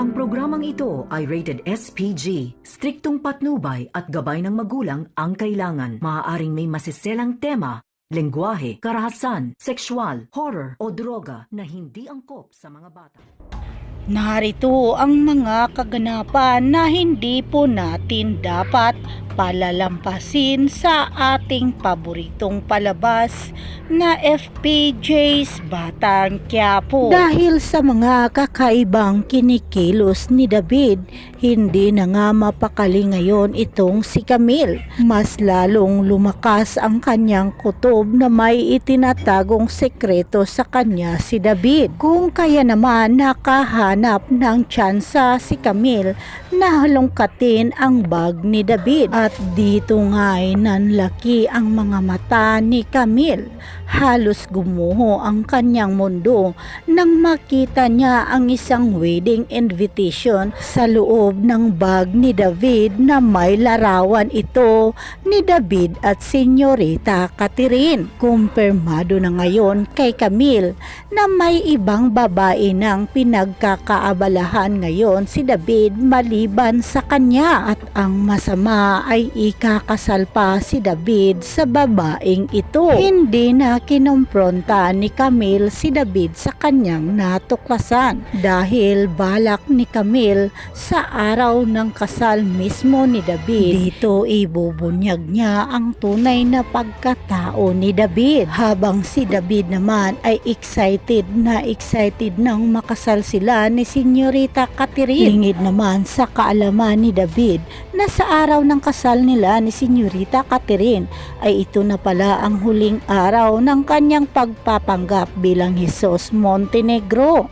Ang programang ito ay rated SPG. Striktong patnubay at gabay ng magulang ang kailangan. Maaaring may masiselang tema, lengguwahe, karahasan, sexual, horror o droga na hindi angkop sa mga bata. Narito ang mga kaganapan na hindi po natin dapat palalampasin sa ating paboritong palabas na FPJ's Batang Quiapo. Dahil sa mga kakaibang kinikilos ni David, hindi na nga mapakali ngayon itong si Camille. Mas lalong lumakas ang kanyang kutob na may itinatagong sekreto sa kanya si David. Kung kaya naman nakahanap ng tsansa si Camille na halongkatin ang bag ni David. At dito nga'y nanlaki ang mga mata ni Camille. Halos gumuho ang kanyang mundo nang makita niya ang isang wedding invitation sa loob ng bag ni David na may larawan ito ni David at Senyorita Catherine. Kumpirmado na ngayon kay Camille na may ibang babae ng pinagkakaabalahan ngayon si David maliban sa kanya, at ang masama ay ikakasal pa si David sa babaeng ito. Hindi na kinumpronta ni Camille si David sa kanyang natuklasan dahil balak ni Camille sa araw ng kasal mismo ni David, dito ibubunyag niya ang tunay na pagkatao ni David. Habang si David naman ay excited nang makasal sila ni Senyorita Catherine. Lingid naman sa kaalaman ni David na sa araw ng kasal nila ni Senyorita Catherine ay ito na pala ang huling araw ng kanyang pagpapanggap bilang Jesus Montenegro.